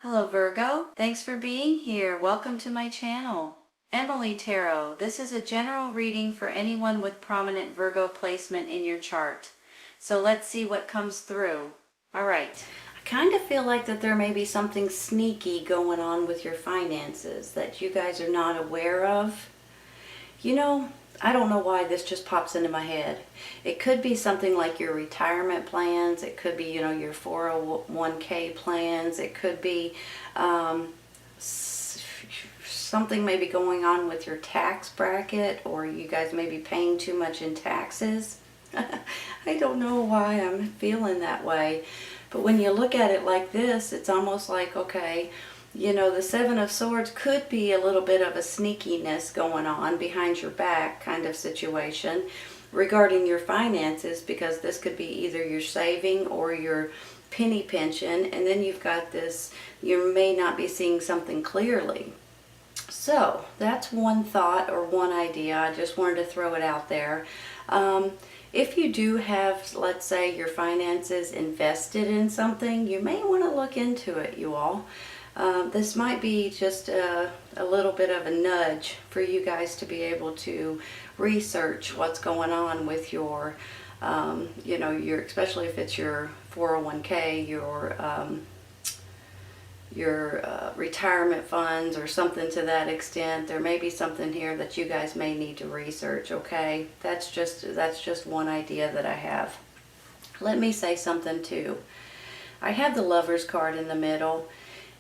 Hello Virgo, thanks for being here. Welcome to my channel. Emily Tarot. This is a general reading for anyone with prominent Virgo placement in your chart. So let's see what comes through. Alright. I kind of feel like that there may be something sneaky going on with your finances that you guys are not aware of. I don't know why this just pops into my head. It could be something like your retirement plans. It could be, your 401k plans. It could be something maybe going on with your tax bracket, or you guys may be paying too much in taxes. I don't know why I'm feeling that way. But when you look at it like this, it's almost like, okay, the Seven of Swords could be a little bit of a sneakiness going on behind your back kind of situation regarding your finances, because this could be either your saving or your penny pension, and then you've got this, you may not be seeing something clearly. So that's one thought or one idea. I just wanted to throw it out there. If you do have, let's say, your finances invested in something, you may want to look into it, you all. This might be just a little bit of a nudge for you guys to be able to research what's going on with your, especially if it's your 401k, your retirement funds or something to that extent. There may be something here that you guys may need to research, okay? That's just one idea that I have. Let me say something too. I have the Lovers card in the middle.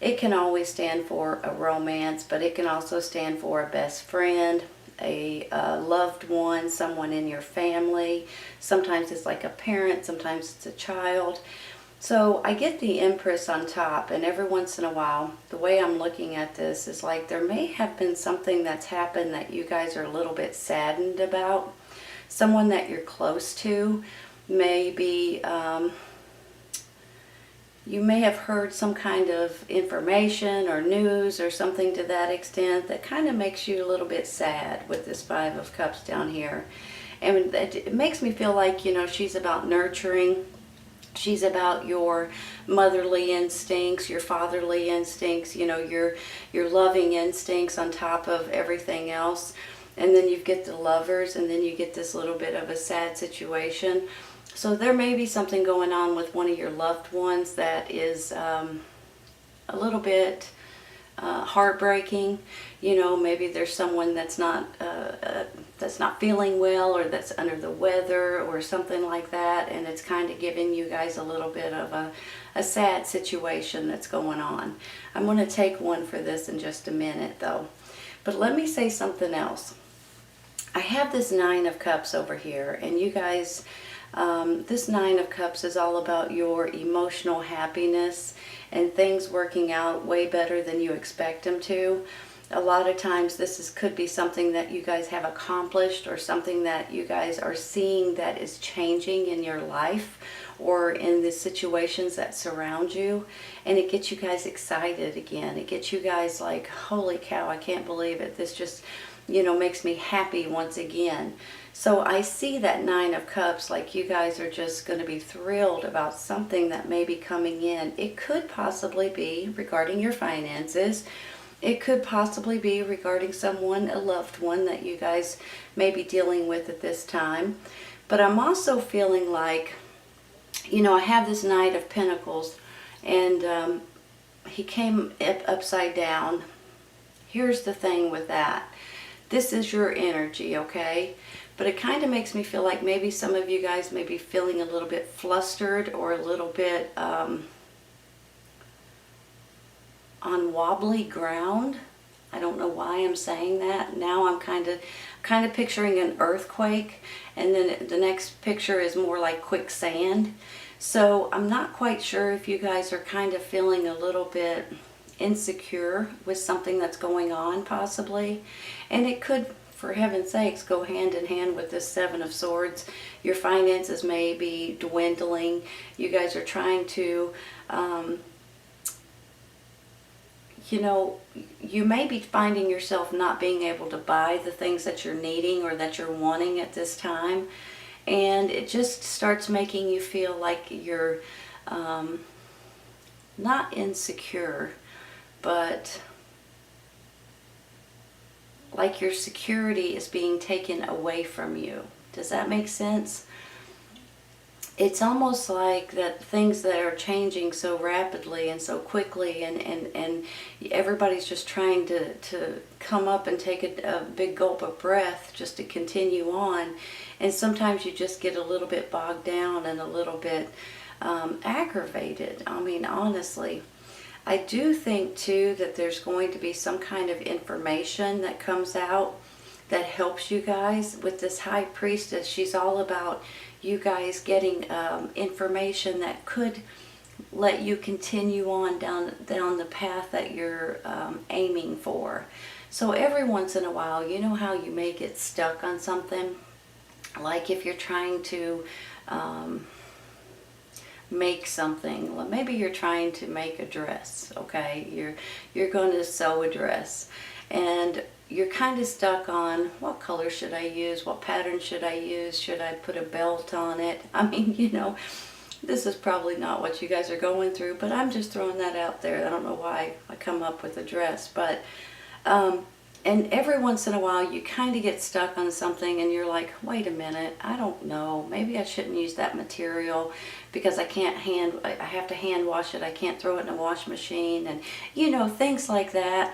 It can always stand for a romance, but it can also stand for a best friend, a loved one, someone in your family. Sometimes it's like a parent, sometimes it's a child. So I get the Empress on top, and every once in a while, the way I'm looking at this is like there may have been something that's happened that you guys are a little bit saddened about. Someone that you're close to may be... you may have heard some kind of information or news or something to that extent that kind of makes you a little bit sad with this Five of Cups down here. And it makes me feel like, she's about nurturing. She's about your motherly instincts, your fatherly instincts, your loving instincts on top of everything else. And then you get the Lovers, and then you get this little bit of a sad situation. So there may be something going on with one of your loved ones that is a little bit heartbreaking. Maybe there's someone that's not feeling well, or that's under the weather or something like that, and it's kind of giving you guys a little bit of a sad situation that's going on. I'm going to take one for this in just a minute though. But let me say something else. I have this Nine of Cups over here, and you guys... this Nine of Cups is all about your emotional happiness and things working out way better than you expect them to. A lot of times this could be something that you guys have accomplished, or something that you guys are seeing that is changing in your life or in the situations that surround you, and it gets you guys excited again. It gets you guys like, holy cow, I can't believe it. This just, makes me happy once again. So I see that Nine of Cups like you guys are just going to be thrilled about something that may be coming in. It could possibly be regarding your finances. It could possibly be regarding someone, a loved one that you guys may be dealing with at this time. But I'm also feeling like, I have this Knight of Pentacles, and he came upside down. Here's the thing with that. This is your energy, okay? But it kind of makes me feel like maybe some of you guys may be feeling a little bit flustered, or a little bit on wobbly ground. I don't know why I'm saying that. Now I'm kind of picturing an earthquake, and then the next picture is more like quicksand. So I'm not quite sure if you guys are kind of feeling a little bit insecure with something that's going on possibly. And it could, for heaven's sakes, go hand in hand with this Seven of Swords. Your finances may be dwindling. You guys are trying to, you may be finding yourself not being able to buy the things that you're needing or that you're wanting at this time. And it just starts making you feel like you're not insecure, but like your security is being taken away from you. Does that make sense? It's almost like that things that are changing so rapidly and so quickly, and everybody's just trying to come up and take a big gulp of breath just to continue on. And sometimes you just get a little bit bogged down and a little bit aggravated. I mean, honestly. I do think too that there's going to be some kind of information that comes out that helps you guys with this High Priestess. She's all about you guys getting information that could let you continue on down the path that you're aiming for. So every once in a while, you know how you may get stuck on something? Like if you're trying to make something. Well, maybe you're trying to make a dress, okay? You're going to sew a dress, and you're kind of stuck on what color should I use, what pattern should I use, should I put a belt on it? I mean, you know, this is probably not what you guys are going through, but I'm just throwing that out there. I don't know why I come up with a dress, but and every once in a while you kind of get stuck on something and you're like, wait a minute, I don't know, maybe I shouldn't use that material because I have to hand wash it, I can't throw it in a wash machine, and you know, things like that.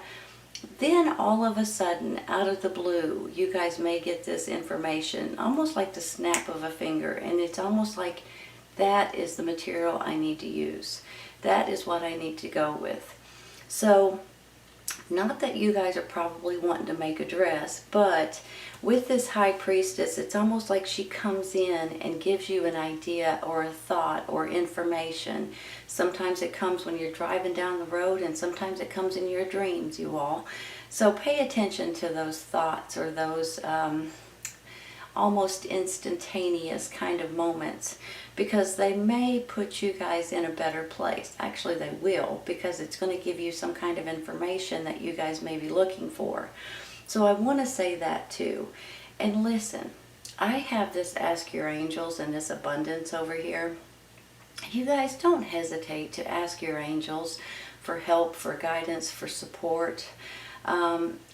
Then all of a sudden, out of the blue, you guys may get this information, almost like the snap of a finger, and it's almost like that is the material I need to use. That is what I need to go with. So, not that you guys are probably wanting to make a dress, but with this High Priestess, it's almost like she comes in and gives you an idea or a thought or information. Sometimes it comes when you're driving down the road, and sometimes it comes in your dreams, you all. So pay attention to those thoughts or those almost instantaneous kind of moments, because they may put you guys in a better place. Actually, they will, because it's going to give you some kind of information that you guys may be looking for. So I want to say that too. And listen, I have this Ask Your Angels and this abundance over here. You guys don't hesitate to ask your angels for help, for guidance, for support,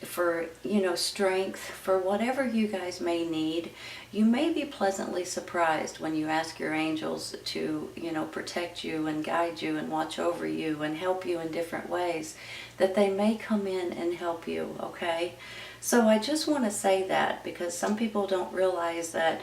for, you know, strength, for whatever you guys may need. You may be pleasantly surprised when you ask your angels to, you know, protect you and guide you and watch over you and help you in different ways, that they may come in and help you, okay? So I just want to say that, because some people don't realize that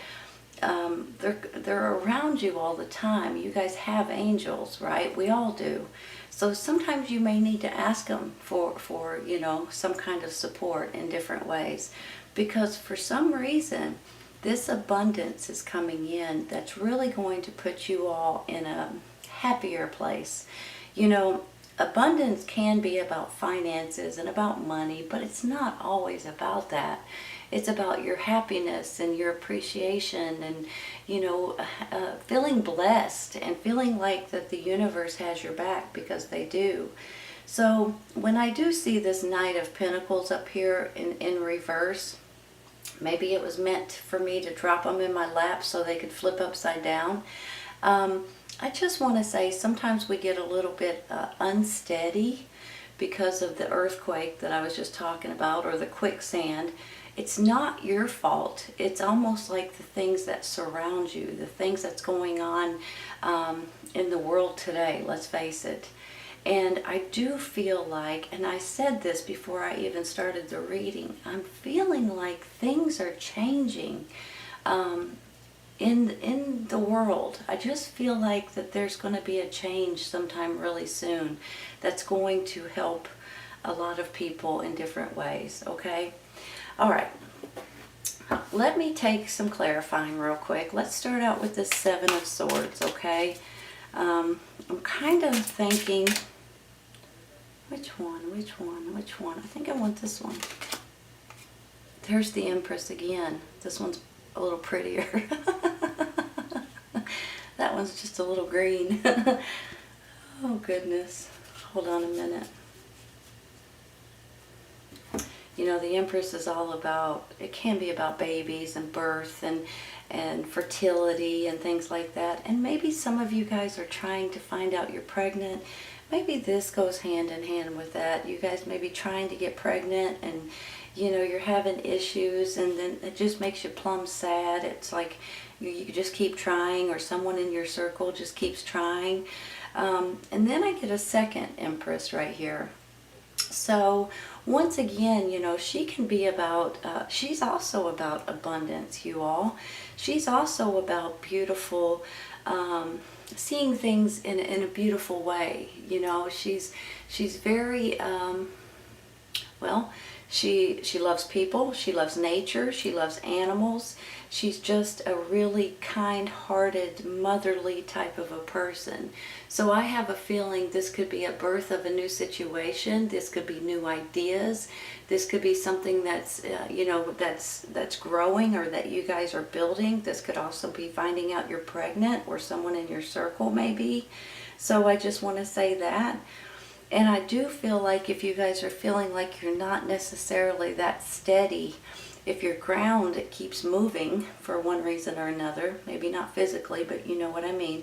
they're around you all the time. You guys have angels, right? We all do. So sometimes you may need to ask them for you know, some kind of support in different ways, because for some reason this abundance is coming in that's really going to put you all in a happier place. You know, abundance can be about finances and about money, but it's not always about that. It's about your happiness and your appreciation and, you know, feeling blessed and feeling like that the universe has your back, because they do. So when I do see this Knight of Pentacles up here in reverse, maybe it was meant for me to drop them in my lap so they could flip upside down. I just want to say sometimes we get a little bit unsteady because of the earthquake that I was just talking about, or the quicksand. It's not your fault. It's almost like the things that surround you, the things that's going on in the world today, let's face it. And I do feel like, and I said this before I even started the reading, I'm feeling like things are changing in the world. I just feel like that there's going to be a change sometime really soon that's going to help a lot of people in different ways, okay? All right, let me take some clarifying real quick. Let's start out with the Seven of Swords, okay? I'm kind of thinking, which one? I think I want this one. There's the Empress again. This one's a little prettier. That one's just a little green. Oh, goodness. Hold on a minute. You know, the Empress is all about, it can be about babies and birth and fertility and things like that. And maybe some of you guys are trying to find out you're pregnant. maybe this goes hand in hand with that. You guys may be trying to get pregnant and you're having issues, and then it just makes you plumb sad. It's like you just keep trying, or someone in your circle just keeps trying. And then I get a second Empress right here. So once again, she can be about, she's also about abundance, you all. She's also about beautiful, seeing things in a beautiful way. She's very, well, she loves people, she loves nature, she loves animals. She's just a really kind-hearted, motherly type of a person. So I have a feeling this could be a birth of a new situation. This could be new ideas. This could be something that's, that's growing, or that you guys are building. This could also be finding out you're pregnant, or someone in your circle maybe. So I just want to say that. And I do feel like if you guys are feeling like you're not necessarily that steady, if your ground keeps moving for one reason or another, maybe not physically, but you know what I mean,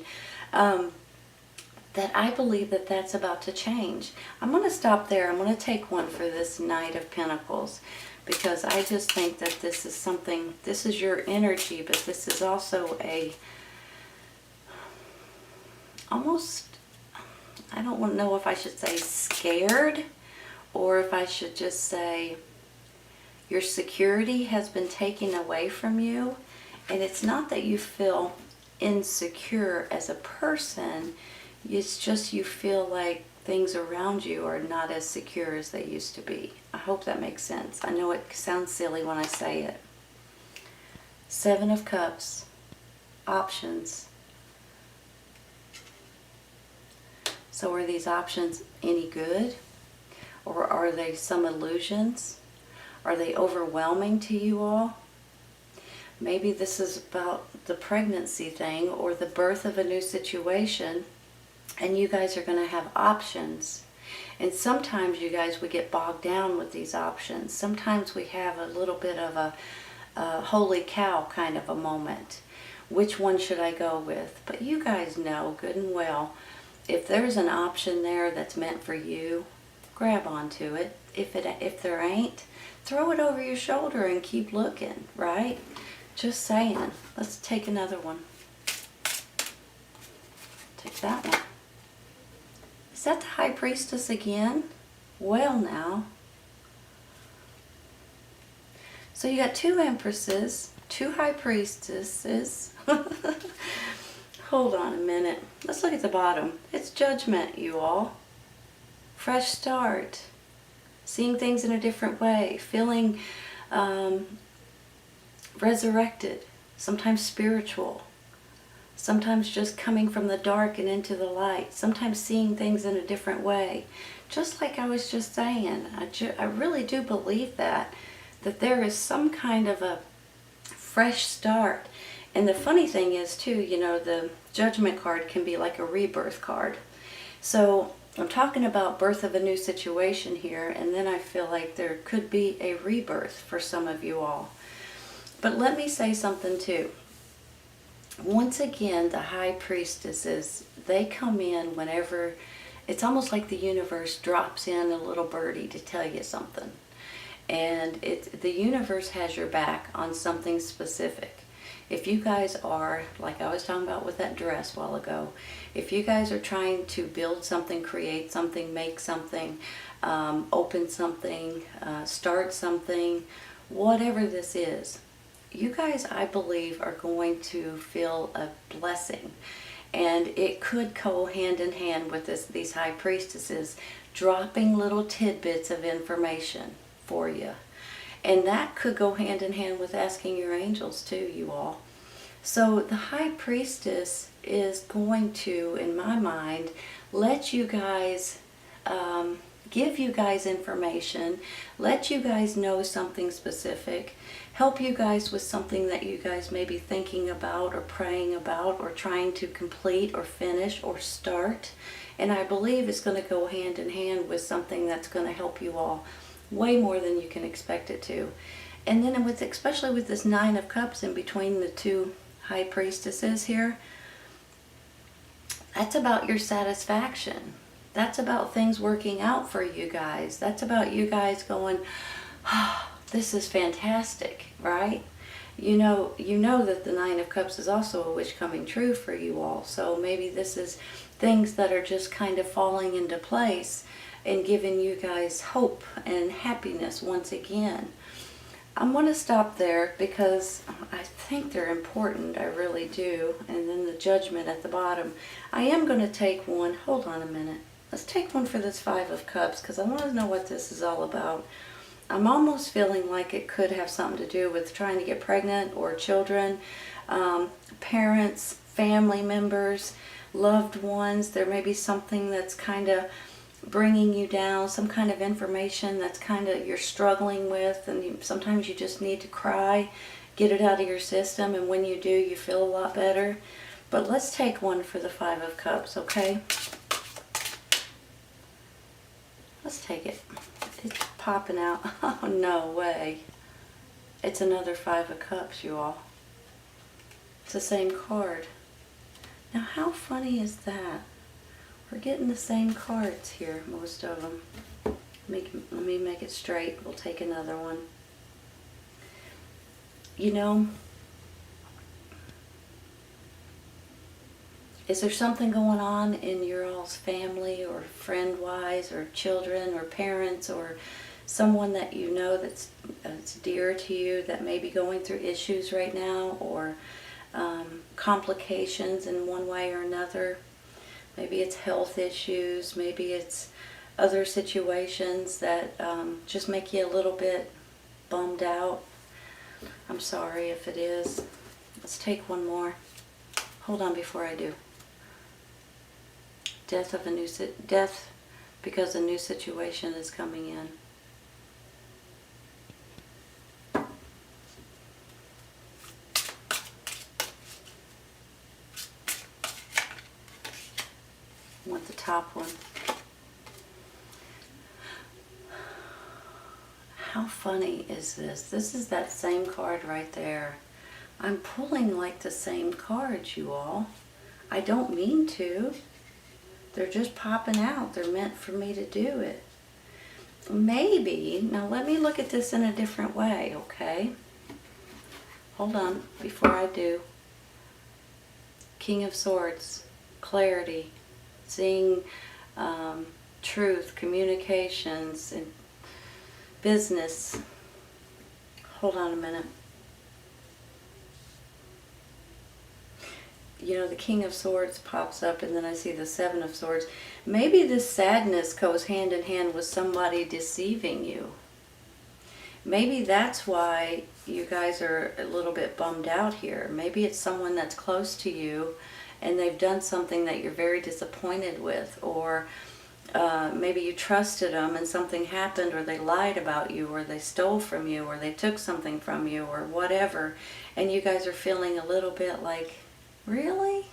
that I believe that that's about to change. I'm going to stop there. I'm going to take one for this Knight of Pentacles, because I just think that this is something, this is your energy, but this is also a, almost, I don't want to know if I should say scared, or if I should just say your security has been taken away from you. And it's not that you feel insecure as a person, it's just you feel like things around you are not as secure as they used to be. I hope that makes sense. I know it sounds silly when I say it. Seven of Cups, options. So are these options any good? Or are they some illusions? Are they overwhelming to you all? Maybe this is about the pregnancy thing, or the birth of a new situation, and you guys are going to have options. And sometimes you guys would get bogged down with these options. Sometimes we have a little bit of a holy cow kind of a moment. Which one should I go with? But you guys know good and well, if there's an option there that's meant for you, grab onto it. If there ain't, throw it over your shoulder and keep looking, right? Just saying. Let's take another one. Take that one. Is that the High Priestess again? Well now. So you got two Empresses, two High Priestesses. Hold on a minute. Let's look at the bottom. It's Judgment, you all. Fresh start. Seeing things in a different way. Feeling resurrected. Sometimes spiritual. Sometimes just coming from the dark and into the light. Sometimes seeing things in a different way. Just like I was just saying. I really do believe that there is some kind of a fresh start. And the funny thing is too, the Judgment card can be like a rebirth card. So I'm talking about birth of a new situation here, and then I feel like there could be a rebirth for some of you all. But let me say something too. Once again, the High Priestesses, they come in whenever, it's almost like the universe drops in a little birdie to tell you something. And the universe has your back on something specific. If you guys are, like I was talking about with that dress a while ago, if you guys are trying to build something, create something, make something, open something, start something, whatever this is, you guys, I believe, are going to feel a blessing. And it could go hand in hand with these High Priestesses dropping little tidbits of information for you. And that could go hand in hand with asking your angels too, you all. So the High Priestess is going to, in my mind, let you guys, give you guys information, let you guys know something specific, help you guys with something that you guys may be thinking about or praying about or trying to complete or finish or start. And I believe it's going to go hand in hand with something that's going to help you all way more than you can expect it to. And then especially with this Nine of Cups in between the two High Priestesses here, that's about your satisfaction. That's about things working out for you guys. That's about you guys going, oh, this is fantastic, right? You know that the Nine of Cups is also a wish coming true for you all. So maybe this is things that are just kind of falling into place and giving you guys hope and happiness once again. I'm going to stop there because I think they're important. I really do. And then the Judgment at the bottom. I am going to take one. Hold on a minute. Let's take one for this Five of Cups because I want to know what this is all about. I'm almost feeling like it could have something to do with trying to get pregnant or children, parents, family members, loved ones. There may be something that's kind of bringing you down, some kind of information that's kind of you're struggling with, and sometimes you just need to cry, get it out of your system, and when you do, you feel a lot better. But let's take one for the Five of Cups, okay? Let's take it. It's popping out. Oh, no way. It's another Five of Cups, you all. It's the same card. Now, how funny is that? We're getting the same cards here, most of them. Let me make it straight. We'll take another one. You know, is there something going on in your all's family or friend-wise or children or parents or someone that you know that's dear to you that may be going through issues right now or complications in one way or another? Maybe it's health issues, maybe it's other situations that just make you a little bit bummed out. I'm sorry if it is. Let's take one more. Hold on before I do. Death because a new situation is coming in. I want the top one. How funny is this? This is that same card right there. I'm pulling like the same cards, you all. I don't mean to. They're just popping out. They're meant for me to do it. Maybe, now let me look at this in a different way, okay? Hold on, before I do. King of Swords, clarity, seeing truth, communications, and business. Hold on a minute. You know, the King of Swords pops up and then I see the Seven of Swords. Maybe this sadness goes hand in hand with somebody deceiving you. Maybe that's why you guys are a little bit bummed out here. Maybe it's someone that's close to you and they've done something that you're very disappointed with, or maybe you trusted them and something happened, or they lied about you, or they stole from you, or they took something from you, or whatever, and you guys are feeling a little bit like, really?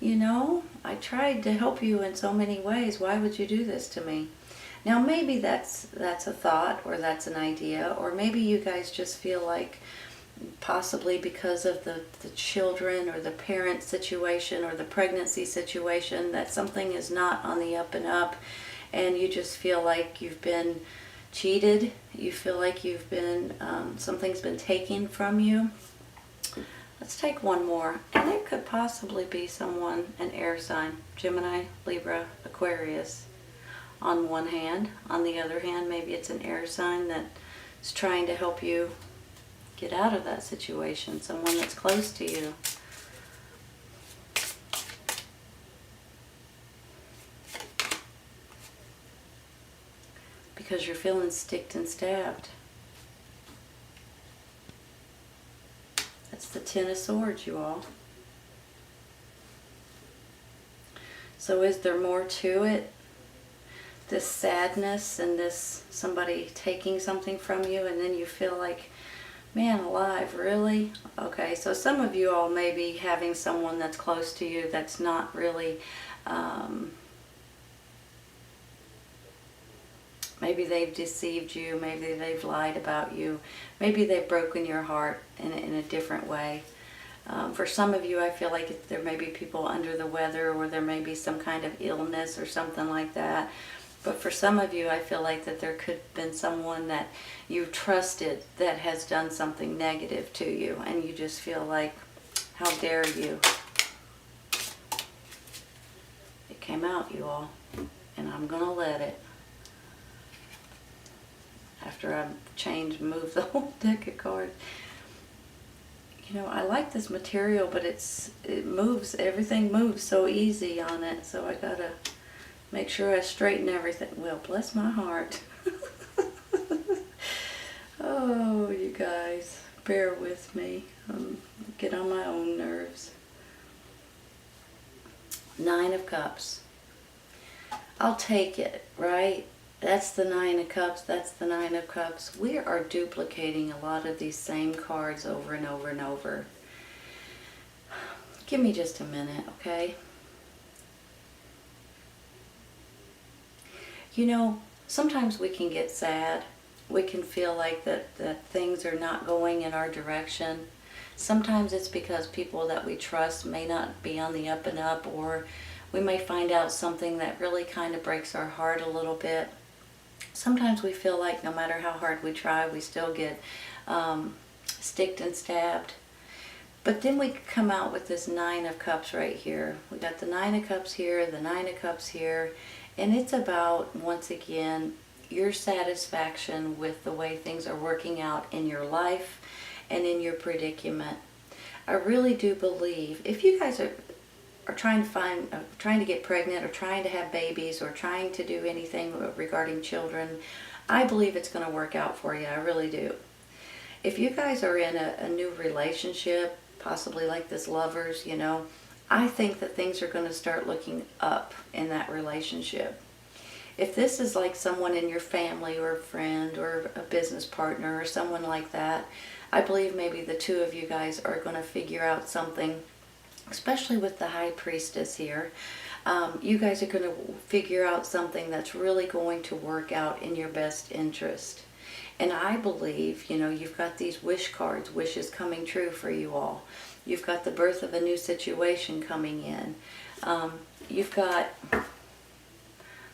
You know, I tried to help you in so many ways. Why would you do this to me? Now maybe that's a thought, or that's an idea, or maybe you guys just feel like possibly because of the children or the parent situation or the pregnancy situation that something is not on the up and up, and you just feel like you've been cheated. You feel like you've been something's been taken from you. Let's take one more, and it could possibly be someone, an air sign, Gemini, Libra, Aquarius, on one hand. On the other hand, maybe it's an air sign that's trying to help you get out of that situation, someone that's close to you. Because you're feeling sticked and stabbed. That's the Ten of Swords, you all. So is there more to it? This sadness and this somebody taking something from you, and then you feel like, man alive, really? Okay, so some of you all may be having someone that's close to you that's not really, maybe they've deceived you, maybe they've lied about you, maybe they've broken your heart in a different way. For some of you, I feel like there may be people under the weather, or there may be some kind of illness or something like that. But for some of you, I feel like that there could have been someone that you trusted that has done something negative to you, and you just feel like, how dare you? It came out, you all, and I'm going to let it. After I move the whole deck of cards. You know, I like this material, but it moves, everything moves so easy on it, so I gotta make sure I straighten everything. Well, bless my heart. Oh, you guys, bear with me. Get on my own nerves. 9 of Cups. I'll take it, right? That's the 9 of Cups, that's the 9 of Cups. We are duplicating a lot of these same cards over and over and over. Give me just a minute, okay? You know, sometimes we can get sad. We can feel like that things are not going in our direction. Sometimes it's because people that we trust may not be on the up and up, or we may find out something that really kind of breaks our heart a little bit. Sometimes we feel like no matter how hard we try, we still get sticked and stabbed. But then we come out with this 9 of Cups right here. We got the 9 of Cups here, the 9 of Cups here, and it's about, once again, your satisfaction with the way things are working out in your life and in your predicament. I really do believe, if you guys are trying to get pregnant, or trying to have babies, or trying to do anything regarding children, I believe it's going to work out for you. I really do. If you guys are in a new relationship, possibly like this lovers, you know, I think that things are going to start looking up in that relationship. If this is like someone in your family, or a friend, or a business partner, or someone like that, I believe maybe the two of you guys are going to figure out something, especially with the High Priestess here. You guys are going to figure out something that's really going to work out in your best interest. And I believe, you know, you've got these wish cards, wishes coming true for you all. You've got the birth of a new situation coming in. You've got,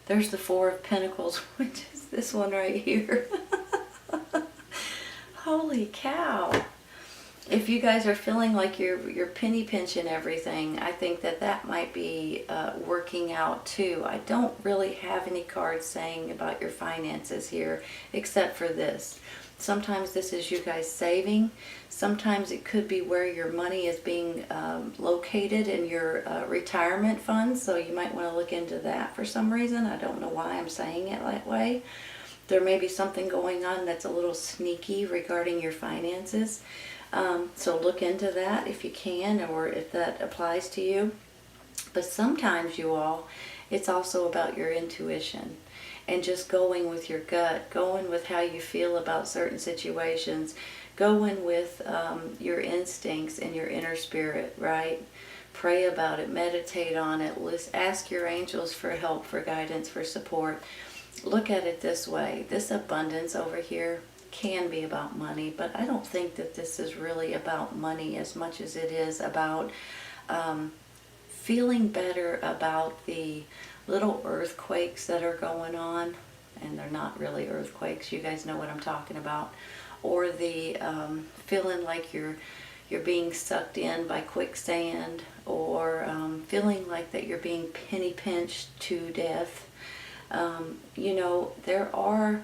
there's the 4 of Pentacles, which is this one right here. Holy cow. If you guys are feeling like you're penny pinching everything, I think that might be working out too. I don't really have any cards saying about your finances here, except for this. Sometimes this is you guys saving. Sometimes it could be where your money is being located in your retirement funds, so you might want to look into that for some reason. I don't know why I'm saying it that way. There may be something going on that's a little sneaky regarding your finances. So look into that if you can, or if that applies to you. But sometimes, you all, it's also about your intuition and just going with your gut, going with how you feel about certain situations, going with your instincts and your inner spirit, right? Pray about it, meditate on it, ask your angels for help, for guidance, for support. Look at it this way. This abundance over here can be about money, but I don't think that this is really about money as much as it is about feeling better about the little earthquakes that are going on, and they're not really earthquakes, you guys know what I'm talking about, or the feeling like you're being sucked in by quicksand, or feeling like that you're being penny pinched to death. You know, there are,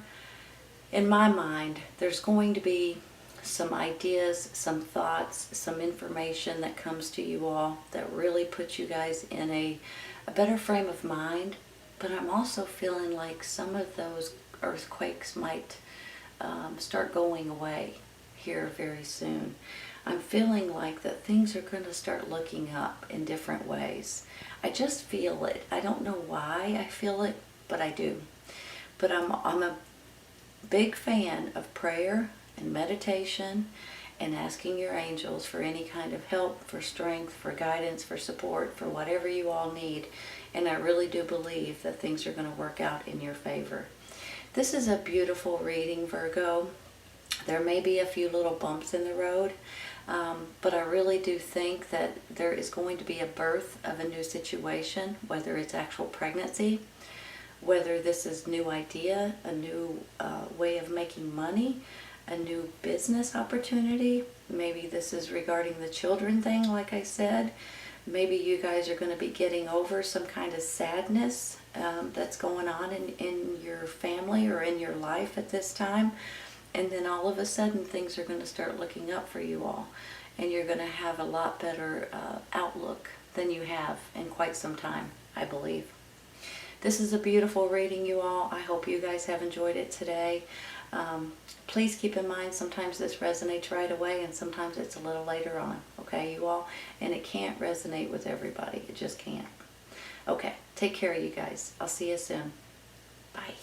in my mind, there's going to be some ideas, some thoughts, some information that comes to you all that really puts you guys in a better frame of mind. But I'm also feeling like some of those earthquakes might start going away here very soon. I'm feeling like that things are going to start looking up in different ways. I just feel it. I don't know why I feel it, but I do. But I'm a big fan of prayer and meditation and asking your angels for any kind of help, for strength, for guidance, for support, for whatever you all need. And I really do believe that things are going to work out in your favor. This is a beautiful reading, Virgo. There may be a few little bumps in the road. But I really do think that there is going to be a birth of a new situation, whether it's actual pregnancy, whether this is new idea, a new way of making money, a new business opportunity. Maybe this is regarding the children thing, like I said. Maybe you guys are going to be getting over some kind of sadness that's going on in your family or in your life at this time. And then all of a sudden things are going to start looking up for you all. And you're going to have a lot better outlook than you have in quite some time, I believe. This is a beautiful reading, you all. I hope you guys have enjoyed it today. Please keep in mind sometimes this resonates right away and sometimes it's a little later on. Okay, you all? And it can't resonate with everybody. It just can't. Okay, take care of you guys. I'll see you soon. Bye.